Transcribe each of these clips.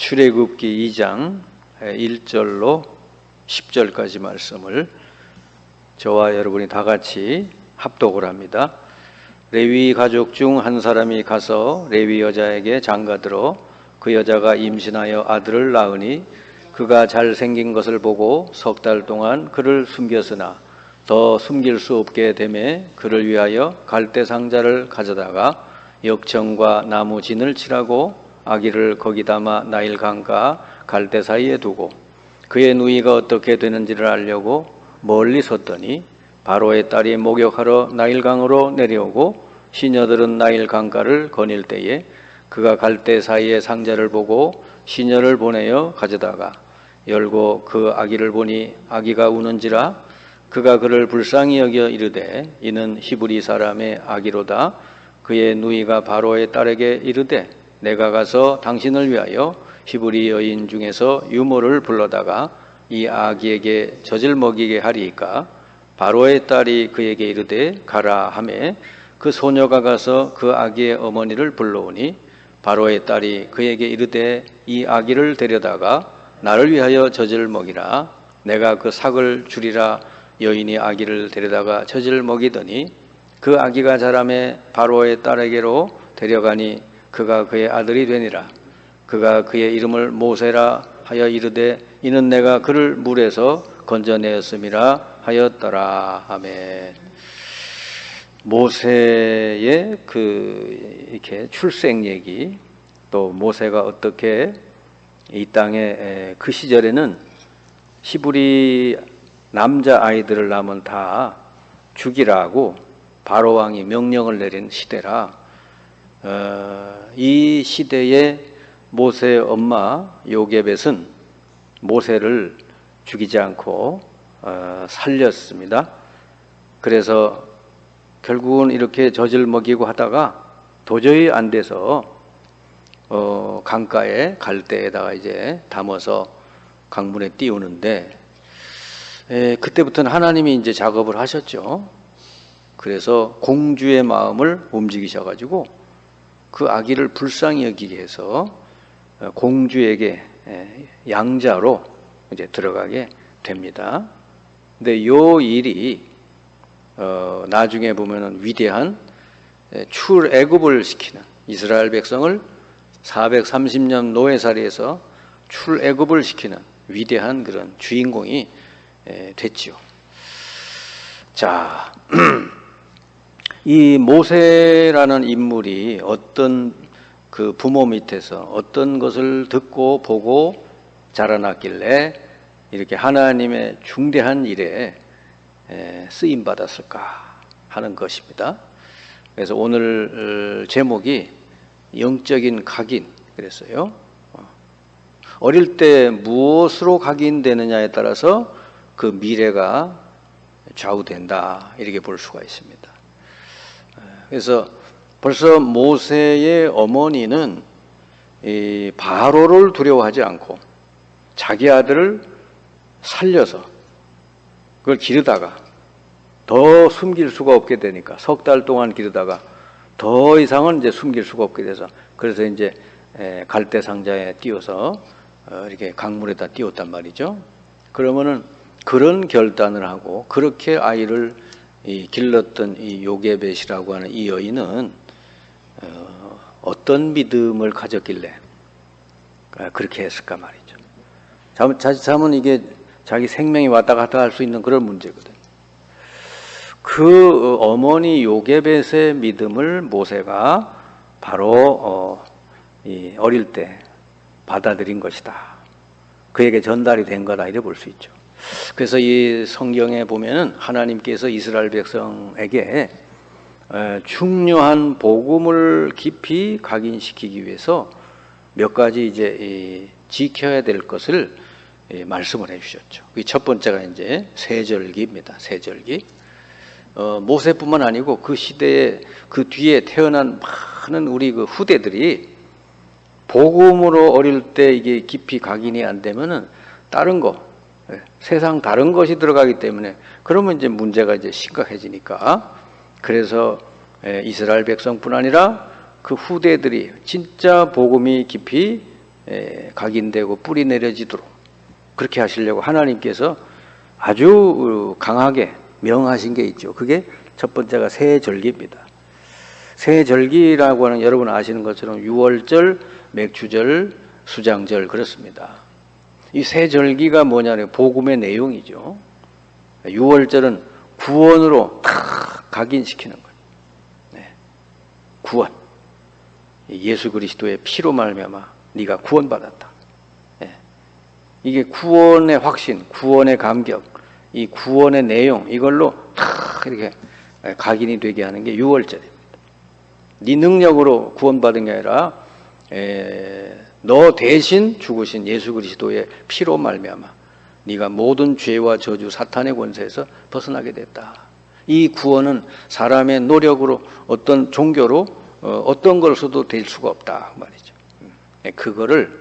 출애굽기 2장 1절로 10절까지 말씀을 저와 여러분이 다 같이 합독을 합니다. 레위 가족 중 한 사람이 가서 레위 여자에게 장가들어 그 여자가 임신하여 아들을 낳으니 그가 잘생긴 것을 보고 석 달 동안 그를 숨겼으나 더 숨길 수 없게 되매 그를 위하여 갈대 상자를 가져다가 역청과 나무 진을 칠하고 아기를 거기 담아 나일 강과 갈대 사이에 두고 그의 누이가 어떻게 되는지를 알려고 멀리 섰더니 바로의 딸이 목욕하러 나일 강으로 내려오고 시녀들은 나일 강가를 거닐 때에 그가 갈대 사이에 상자를 보고 시녀를 보내어 가져다가 열고 그 아기를 보니 아기가 우는지라 그가 그를 불쌍히 여겨 이르되 이는 히브리 사람의 아기로다. 그의 누이가 바로의 딸에게 이르되 내가 가서 당신을 위하여 히브리 여인 중에서 유모를 불러다가 이 아기에게 젖을 먹이게 하리이까. 바로의 딸이 그에게 이르되 가라 하매 그 소녀가 가서 그 아기의 어머니를 불러오니 바로의 딸이 그에게 이르되 이 아기를 데려다가 나를 위하여 젖을 먹이라. 내가 그 삭을 주리라. 여인이 아기를 데려다가 젖을 먹이더니 그 아기가 자라매 바로의 딸에게로 데려가니 그가 그의 아들이 되니라. 그가 그의 이름을 모세라 하여 이르되 이는 내가 그를 물에서 건져내었음이라 하였더라. 아멘. 모세의 이렇게 출생 얘기, 또 모세가 어떻게 이 땅에 그 시절에는 히브리 남자 아이들을 낳으면 다 죽이라고 바로 왕이 명령을 내린 시대라. 이 시대에 모세의 엄마 요게벳은 모세를 죽이지 않고 살렸습니다. 그래서 결국은 이렇게 젖을 먹이고 하다가 도저히 안 돼서 강가에 갈대에다가 이제 담아서 강물에 띄우는데 그때부터는 하나님이 이제 작업을 하셨죠. 그래서 공주의 마음을 움직이셔가지고 그 아기를 불쌍히 여기게 해서 공주에게 양자로 이제 들어가게 됩니다. 근데 요 일이 나중에 보면은 위대한 출애굽을 시키는 이스라엘 백성을 430년 노예살이에서 출애굽을 시키는 위대한 그런 주인공이 됐지요. 자, 이 모세라는 인물이 어떤 그 부모 밑에서 어떤 것을 듣고 보고 자라났길래 이렇게 하나님의 중대한 일에 쓰임 받았을까 하는 것입니다. 그래서 오늘 제목이 영적인 각인 그랬어요. 어릴 때 무엇으로 각인되느냐에 따라서 그 미래가 좌우된다 이렇게 볼 수가 있습니다. 그래서 벌써 모세의 어머니는 이 바로를 두려워하지 않고 자기 아들을 살려서 그걸 기르다가 더 숨길 수가 없게 되니까 석 달 동안 기르다가 더 이상은 이제 숨길 수가 없게 돼서 그래서 이제 갈대 상자에 띄워서 이렇게 강물에다 띄웠단 말이죠. 그러면은 그런 결단을 하고 그렇게 아이를 길렀던 이 요게벳이라고 하는 이 여인은 어떤 믿음을 가졌길래 그렇게 했을까 말이죠. 자칫하면 이게 자기 생명이 왔다 갔다 할 수 있는 그런 문제거든요. 그 어머니 요게벳의 믿음을 모세가 바로 어릴 때 받아들인 것이다. 그에게 전달이 된 거다 이래 볼 수 있죠. 그래서 이 성경에 보면은 하나님께서 이스라엘 백성에게 중요한 복음을 깊이 각인시키기 위해서 몇 가지 이제 지켜야 될 것을 말씀을 해주셨죠. 첫 번째가 이제 세절기입니다. 세절기. 모세뿐만 아니고 그 시대에 그 뒤에 태어난 많은 우리 그 후대들이 복음으로 어릴 때 이게 깊이 각인이 안 되면은 다른 거, 세상 다른 것이 들어가기 때문에 그러면 이제 문제가 이제 심각해지니까 그래서 이스라엘 백성뿐 아니라 그 후대들이 진짜 복음이 깊이 각인되고 뿌리 내려지도록 그렇게 하시려고 하나님께서 아주 강하게 명하신 게 있죠. 그게 첫 번째가 세절기입니다. 세절기라고 하는 여러분 아시는 것처럼 유월절, 맥추절, 수장절 그렇습니다. 이 세절기가 뭐냐면 복음의 내용이죠. 유월절은 구원으로 탁 각인시키는 거예요. 네. 구원. 예수 그리스도의 피로 말미암아 네가 구원받았다. 네. 이게 구원의 확신, 구원의 감격, 이 구원의 내용 이걸로 탁 이렇게 각인이 되게 하는 게 유월절입니다. 네 능력으로 구원받은 게 아니라 너 대신 죽으신 예수 그리스도의 피로 말미암아 네가 모든 죄와 저주 사탄의 권세에서 벗어나게 됐다. 이 구원은 사람의 노력으로 어떤 종교로 어떤 것으로도 될 수가 없다 말이죠. 그거를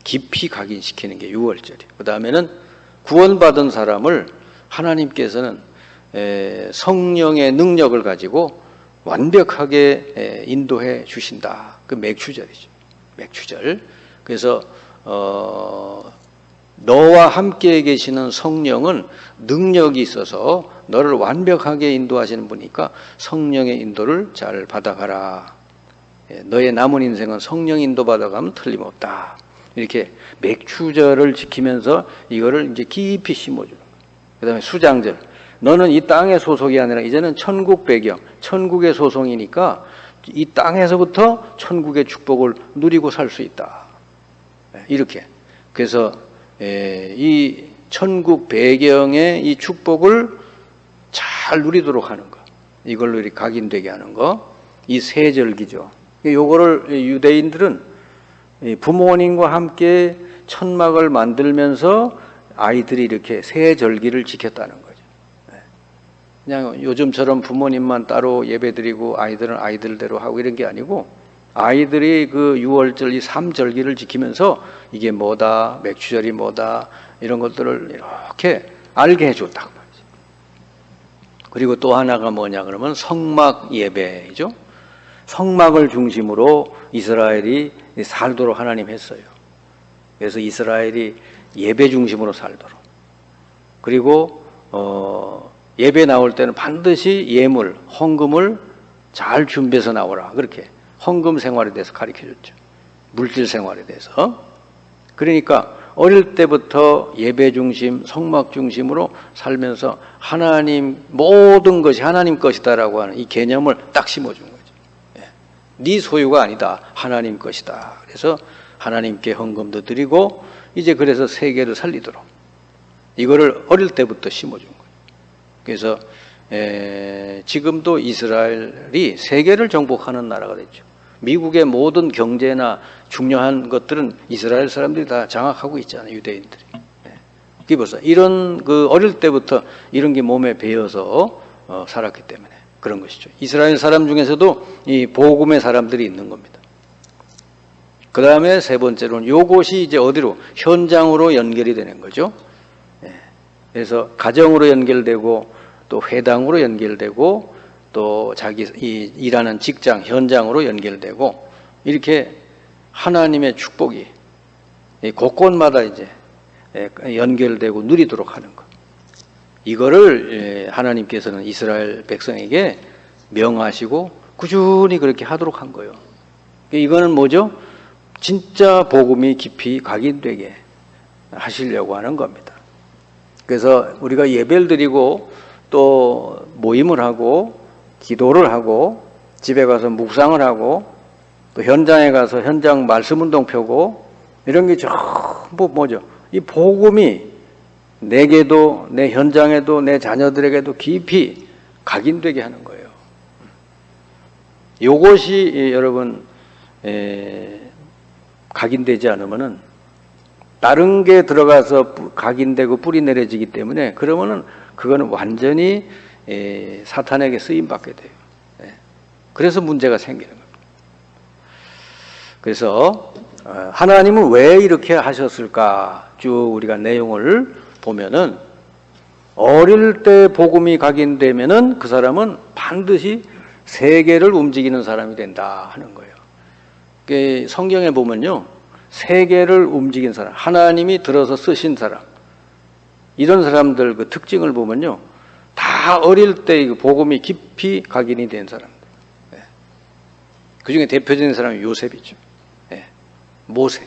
깊이 각인시키는 게 유월절이에요. 그 다음에는 구원받은 사람을 하나님께서는 성령의 능력을 가지고 완벽하게 인도해 주신다. 그 맥추절이죠. 맥추절. 그래서 너와 함께 계시는 성령은 능력이 있어서 너를 완벽하게 인도하시는 분이니까 성령의 인도를 잘 받아가라. 너의 남은 인생은 성령 인도 받아가면 틀림없다. 이렇게 맥추절을 지키면서 이거를 이제 깊이 심어주는 거예요. 그 다음에 수장절. 너는 이 땅의 소속이 아니라 이제는 천국 배경, 천국의 소송이니까 이 땅에서부터 천국의 축복을 누리고 살 수 있다. 이렇게. 그래서 이 천국 배경의 이 축복을 잘 누리도록 하는 것. 이걸로 이렇게 각인되게 하는 거. 이 세절기죠. 요거를 유대인들은 부모님과 함께 천막을 만들면서 아이들이 이렇게 세절기를 지켰다는 거죠. 그냥 요즘처럼 부모님만 따로 예배드리고 아이들은 아이들대로 하고 이런 게 아니고 아이들이 그 유월절 이 3절기를 지키면서 이게 뭐다, 맥추절이 뭐다 이런 것들을 이렇게 알게 해줬다고 말이죠. 그리고 또 하나가 뭐냐 그러면 성막 예배이죠. 성막을 중심으로 이스라엘이 살도록 하나님 했어요. 그래서 이스라엘이 예배 중심으로 살도록. 그리고 예배 나올 때는 반드시 예물, 헌금을 잘 준비해서 나오라. 그렇게 헌금 생활에 대해서 가르쳐줬죠. 물질 생활에 대해서. 그러니까 어릴 때부터 예배 중심, 성막 중심으로 살면서 하나님 모든 것이 하나님 것이다라고 하는 이 개념을 딱 심어준 거죠. 네 소유가 아니다. 하나님 것이다. 그래서 하나님께 헌금도 드리고 이제 그래서 세계를 살리도록 이거를 어릴 때부터 심어준 거예요. 그래서 지금도 이스라엘이 세계를 정복하는 나라가 됐죠. 미국의 모든 경제나 중요한 것들은 이스라엘 사람들이 다 장악하고 있잖아요. 유대인들이. 그게 벌써 이런 그 어릴 때부터 이런 게 몸에 배어서 살았기 때문에 그런 것이죠. 이스라엘 사람 중에서도 이 복음의 사람들이 있는 겁니다. 그 다음에 세 번째로는 요것이 이제 어디로 현장으로 연결이 되는 거죠. 그래서 가정으로 연결되고 또 회당으로 연결되고 또 자기 일하는 직장 현장으로 연결되고 이렇게 하나님의 축복이 곳곳마다 이제 연결되고 누리도록 하는 것. 이거를 하나님께서는 이스라엘 백성에게 명하시고 꾸준히 그렇게 하도록 한 거예요. 이거는 뭐죠? 진짜 복음이 깊이 각인되게 하시려고 하는 겁니다. 그래서 우리가 예배를 드리고 또 모임을 하고 기도를 하고 집에 가서 묵상을 하고 또 현장에 가서 현장 말씀운동 펴고 이런 게 전부 뭐죠? 이 복음이 내게도 내 현장에도 내 자녀들에게도 깊이 각인되게 하는 거예요. 이것이 여러분 각인되지 않으면은 다른 게 들어가서 각인되고 뿌리 내려지기 때문에 그러면은 그거는 완전히 사탄에게 쓰임 받게 돼요. 그래서 문제가 생기는 겁니다. 그래서 하나님은 왜 이렇게 하셨을까? 쭉 우리가 내용을 보면은 어릴 때 복음이 각인되면은 그 사람은 반드시 세계를 움직이는 사람이 된다 하는 거예요. 성경에 보면요, 세계를 움직인 사람, 하나님이 들어서 쓰신 사람, 이런 사람들 그 특징을 보면요, 다 어릴 때 복음이 깊이 각인이 된 사람들. 그 중에 대표적인 사람이 요셉이죠. 모세.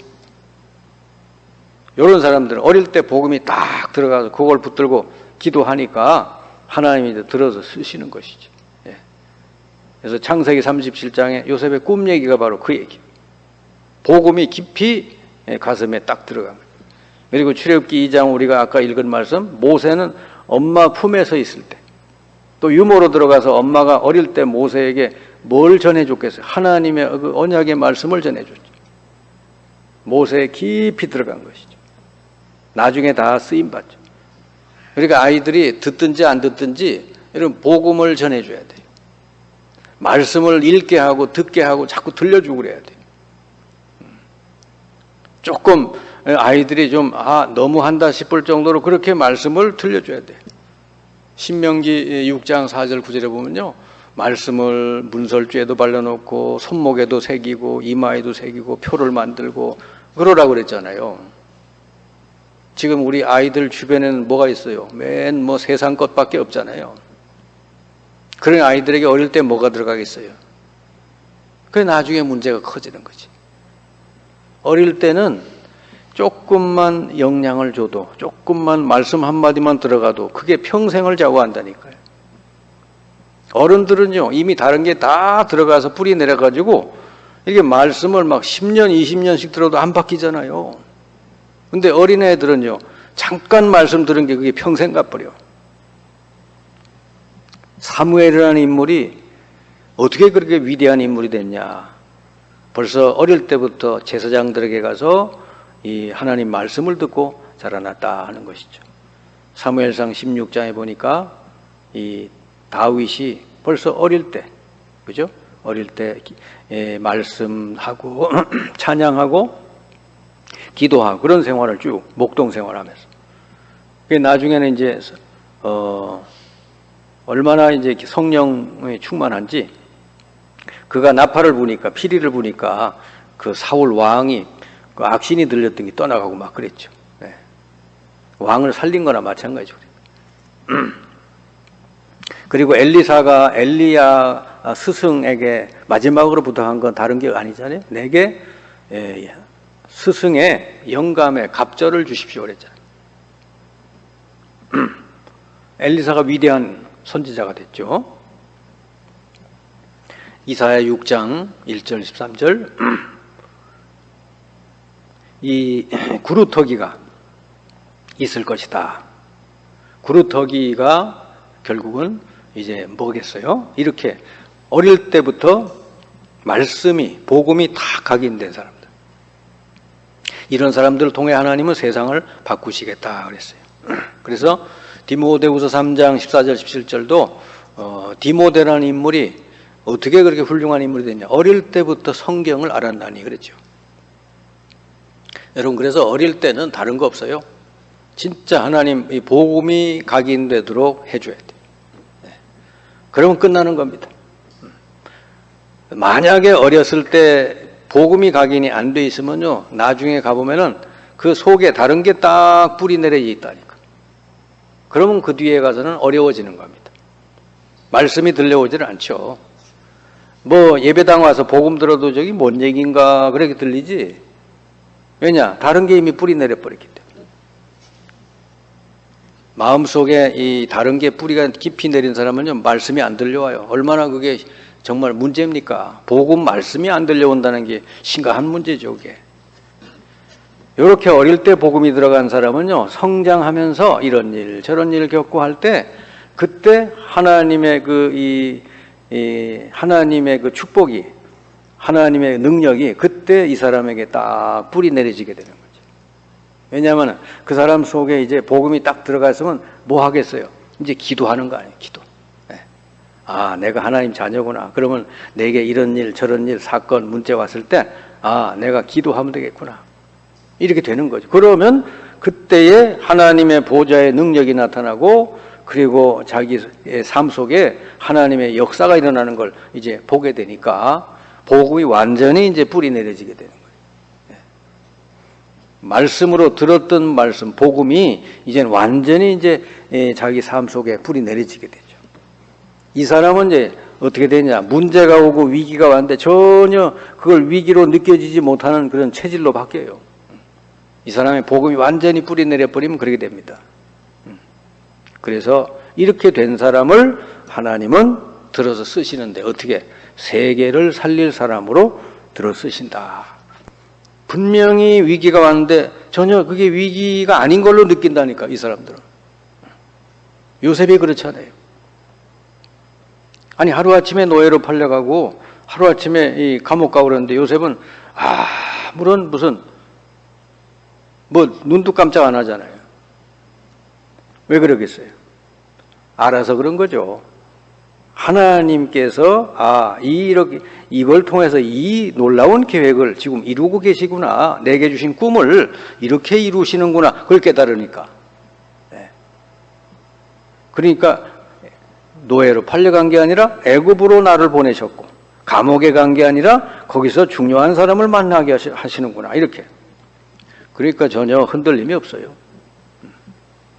이런 사람들은 어릴 때 복음이 딱 들어가서 그걸 붙들고 기도하니까 하나님이 들어서 쓰시는 것이죠. 그래서 창세기 37장에 요셉의 꿈 얘기가 바로 그 얘기예요. 복음이 깊이 가슴에 딱 들어간 거예요. 그리고 출애굽기 2장 우리가 아까 읽은 말씀, 모세는 엄마 품에서 있을 때, 또 유모로 들어가서 엄마가 어릴 때 모세에게 뭘 전해줬겠어요? 하나님의 그 언약의 말씀을 전해줬죠. 모세에 깊이 들어간 것이죠. 나중에 다 쓰임받죠. 그러니까 아이들이 듣든지 안 듣든지 이런 복음을 전해줘야 돼요. 말씀을 읽게 하고 듣게 하고 자꾸 들려주고 그래야 돼요. 조금 아이들이 좀 너무한다 싶을 정도로 그렇게 말씀을 들려줘야 돼요. 신명기 6장 4절 9절에 보면요, 말씀을 문설주에도 발라놓고 손목에도 새기고 이마에도 새기고 표를 만들고 그러라고 그랬잖아요. 지금 우리 아이들 주변에는 뭐가 있어요? 맨 세상 것밖에 없잖아요. 그런 아이들에게 어릴 때 뭐가 들어가겠어요? 그게 나중에 문제가 커지는 거지. 어릴 때는 조금만 영향을 줘도, 조금만 말씀 한마디만 들어가도 그게 평생을 좌우한다니까요. 어른들은요, 이미 다른 게 다 들어가서 뿌리 내려가지고 이게 말씀을 막 10년, 20년씩 들어도 안 바뀌잖아요. 근데 어린애들은요, 잠깐 말씀 들은 게 그게 평생 가버려. 사무엘이라는 인물이 어떻게 그렇게 위대한 인물이 됐냐. 벌써 어릴 때부터 제사장들에게 가서 이 하나님 말씀을 듣고 자라났다 하는 것이죠. 사무엘상 16장에 보니까 이 다윗이 벌써 어릴 때, 그죠? 어릴 때 말씀하고 찬양하고 기도하고 그런 생활을 쭉 목동 생활하면서, 나중에는 이제 얼마나 이제 성령이 충만한지, 그가 나팔을 부니까, 피리를 부니까 그 사울 왕이 그 악신이 들렸던 게 떠나가고 막 그랬죠. 왕을 살린 거나 마찬가지죠. 그리고 엘리사가 엘리야 스승에게 마지막으로 부탁한 건 다른 게 아니잖아요. 내게 스승의 영감의 갑절을 주십시오 그랬잖아요. 엘리사가 위대한 선지자가 됐죠. 이사야 6장 1절 13절 이 구루터기가 있을 것이다. 구루터기가 결국은 이제 뭐겠어요? 이렇게 어릴 때부터 말씀이, 복음이 다 각인된 사람들, 이런 사람들을 통해 하나님은 세상을 바꾸시겠다 그랬어요. 그래서 디모데후서 3장 14절 17절도 디모데라는 인물이 어떻게 그렇게 훌륭한 인물이 됐냐, 어릴 때부터 성경을 알았나니 그랬죠. 여러분, 그래서 어릴 때는 다른 거 없어요. 진짜 하나님 이 복음이 각인되도록 해줘야 돼요. 그러면 끝나는 겁니다. 만약에 어렸을 때 복음이 각인이 안 돼 있으면요, 나중에 가보면은 그 속에 다른 게 딱 뿌리 내려져 있다니까. 그러면 그 뒤에 가서는 어려워지는 겁니다. 말씀이 들려오지는 않죠. 예배당 와서 복음 들어도 저기 뭔 얘기인가 그렇게 들리지. 왜냐? 다른 게 이미 뿌리 내려버렸기 때문에. 마음속에 이 다른 게 뿌리가 깊이 내린 사람은요, 말씀이 안 들려와요. 얼마나 그게 정말 문제입니까? 복음 말씀이 안 들려온다는 게 심각한 문제죠, 그게. 이렇게 어릴 때 복음이 들어간 사람은요, 성장하면서 이런 일, 저런 일을 겪고 할 때, 그때 하나님의 하나님의 그 축복이, 하나님의 능력이 그때 이 사람에게 딱 뿌리 내려지게 되는 거죠. 왜냐하면 그 사람 속에 이제 복음이 딱 들어갔으면 뭐 하겠어요? 이제 기도하는 거 아니에요, 기도. 내가 하나님 자녀구나. 그러면 내게 이런 일, 저런 일, 사건, 문제 왔을 때, 내가 기도하면 되겠구나. 이렇게 되는 거죠. 그러면 그때에 하나님의 보좌의 능력이 나타나고, 그리고 자기의 삶 속에 하나님의 역사가 일어나는 걸 이제 보게 되니까 복음이 완전히 이제 뿌리 내려지게 되는 거예요. 말씀으로 들었던 말씀, 복음이 이제는 완전히 이제 자기 삶 속에 뿌리 내려지게 되죠. 이 사람은 이제 어떻게 되냐? 문제가 오고 위기가 왔는데 전혀 그걸 위기로 느껴지지 못하는 그런 체질로 바뀌어요. 이 사람의 복음이 완전히 뿌리 내려버리면 그렇게 됩니다. 그래서 이렇게 된 사람을 하나님은 들어서 쓰시는데 어떻게? 세계를 살릴 사람으로 들어 쓰신다. 분명히 위기가 왔는데 전혀 그게 위기가 아닌 걸로 느낀다니까, 이 사람들은. 요셉이 그렇잖아요. 아니, 하루아침에 노예로 팔려가고 하루아침에 이 감옥 가고 그러는데 요셉은 아무런 무슨 눈도 깜짝 안 하잖아요. 왜 그러겠어요? 알아서 그런 거죠. 하나님께서 이걸 통해서 이 놀라운 계획을 지금 이루고 계시구나. 내게 주신 꿈을 이렇게 이루시는구나. 그걸 깨달으니까. 네. 그러니까 노예로 팔려간 게 아니라 애굽으로 나를 보내셨고, 감옥에 간 게 아니라 거기서 중요한 사람을 만나게 하시는구나. 이렇게. 그러니까 전혀 흔들림이 없어요.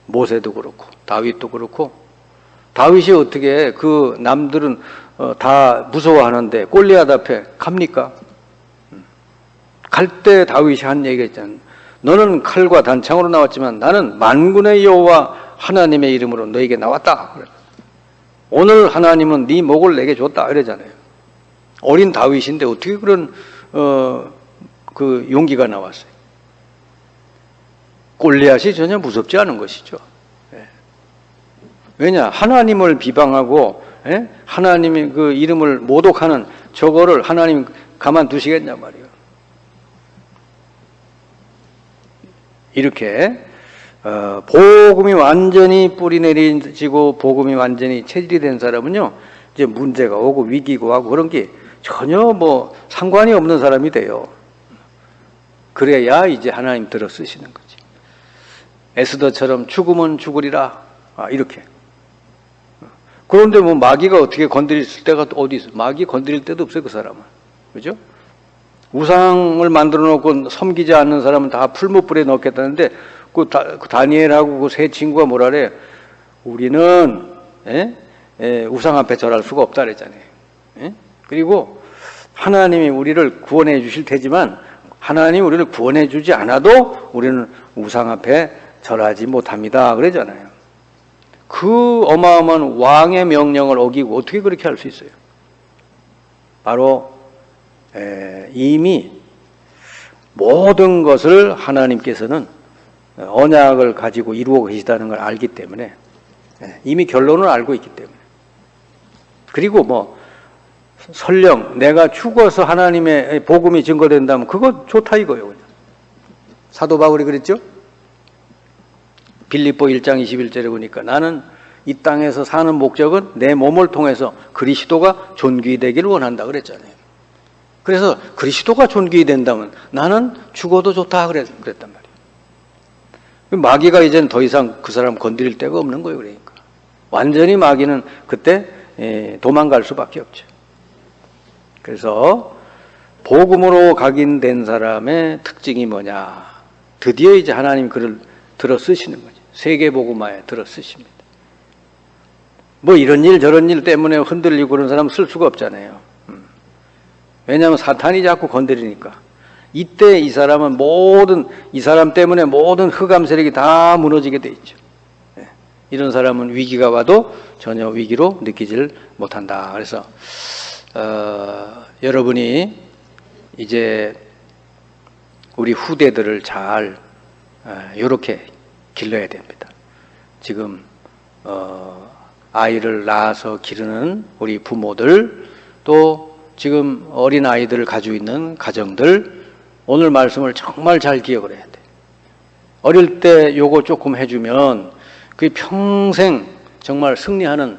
모세도 그렇고 다윗도 그렇고. 다윗이 어떻게 그 남들은 다 무서워하는데 골리앗 앞에 갑니까? 갈 때 다윗이 한 얘기가 있잖아요. 너는 칼과 단창으로 나왔지만 나는 만군의 여호와 하나님의 이름으로 너에게 나왔다. 오늘 하나님은 네 목을 내게 줬다. 이러잖아요. 어린 다윗인데 어떻게 그런 그 용기가 나왔어요? 골리앗이 전혀 무섭지 않은 것이죠. 왜냐? 하나님을 비방하고 하나님의 그 이름을 모독하는 저거를 하나님 가만두시겠냐 말이에요. 이렇게 복음이 완전히 뿌리 내리지고 복음이 완전히 체질이 된 사람은요, 이제 문제가 오고 위기고 하고 그런 게 전혀 상관이 없는 사람이 돼요. 그래야 이제 하나님 들어 쓰시는 거지. 에스더처럼 죽으면 죽으리라, 이렇게. 그런데 마귀가 어떻게 건드릴 때가 어디 있어? 마귀 건드릴 때도 없어요, 그 사람은. 그죠? 우상을 만들어 놓고 섬기지 않는 사람은 다 풀무불에 넣겠다는데, 그 다니엘하고 그 세 친구가 뭐라 그래? 우리는, 우상 앞에 절할 수가 없다 그랬잖아요. 그리고 하나님이 우리를 구원해 주실 테지만, 하나님이 우리를 구원해 주지 않아도 우리는 우상 앞에 절하지 못합니다. 그러잖아요. 그 어마어마한 왕의 명령을 어기고 어떻게 그렇게 할 수 있어요? 바로 이미 모든 것을 하나님께서는 언약을 가지고 이루어 계시다는 걸 알기 때문에, 이미 결론을 알고 있기 때문에. 그리고 설령 내가 죽어서 하나님의 복음이 증거된다면 그거 좋다 이거예요. 그냥. 사도 바울이 그랬죠? 빌립보 1장 21절에 보니까 나는 이 땅에서 사는 목적은 내 몸을 통해서 그리스도가 존귀되기를 원한다 그랬잖아요. 그래서 그리스도가 존귀 된다면 나는 죽어도 좋다 그랬단 말이에요. 마귀가 이제는 더 이상 그 사람 건드릴 데가 없는 거예요. 그러니까 완전히 마귀는 그때 도망갈 수밖에 없죠. 그래서 복음으로 각인된 사람의 특징이 뭐냐? 드디어 이제 하나님 그를 들어 쓰시는 거죠. 세계복음화에 들어 쓰십니다. 이런 일 저런 일 때문에 흔들리고 그런 사람 쓸 수가 없잖아요. 왜냐하면 사탄이 자꾸 건드리니까. 이때 이 사람은 이 사람 때문에 모든 흑암 세력이 다 무너지게 돼 있죠. 이런 사람은 위기가 와도 전혀 위기로 느끼질 못한다. 그래서 여러분이 이제 우리 후대들을 잘 이렇게 길러야 됩니다. 지금 아이를 낳아서 기르는 우리 부모들, 또 지금 어린 아이들을 가지고 있는 가정들, 오늘 말씀을 정말 잘 기억을 해야 돼. 어릴 때 요거 조금 해주면 그게 평생 정말 승리하는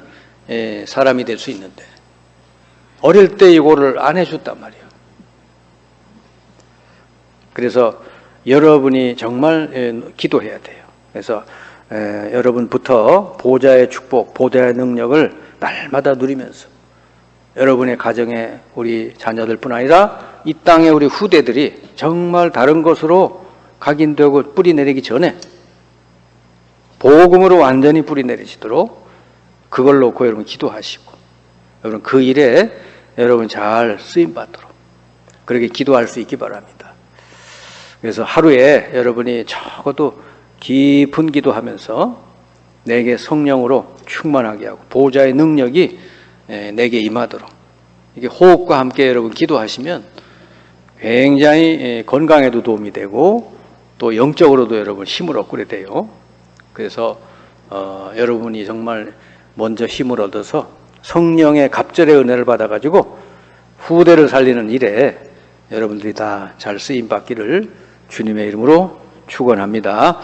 사람이 될 수 있는데, 어릴 때 이거를 안 해줬단 말이에요. 그래서 여러분이 정말 기도해야 돼요. 그래서 여러분부터 보좌의 축복, 보좌의 능력을 날마다 누리면서 여러분의 가정에 우리 자녀들뿐 아니라 이 땅의 우리 후대들이 정말 다른 것으로 각인되고 뿌리 내리기 전에 복음으로 완전히 뿌리 내리시도록 그걸 놓고 여러분 기도하시고, 여러분 그 일에 여러분 잘 쓰임 받도록 그렇게 기도할 수 있기 바랍니다. 그래서 하루에 여러분이 적어도 깊은 기도하면서 내게 성령으로 충만하게 하고 보호자의 능력이 내게 임하도록, 이게 호흡과 함께 여러분 기도하시면 굉장히 건강에도 도움이 되고 또 영적으로도 여러분 힘을 얻게 돼요. 그래서 여러분이 정말 먼저 힘을 얻어서 성령의 갑절의 은혜를 받아가지고 후대를 살리는 일에 여러분들이 다 잘 쓰임 받기를 주님의 이름으로 축원합니다.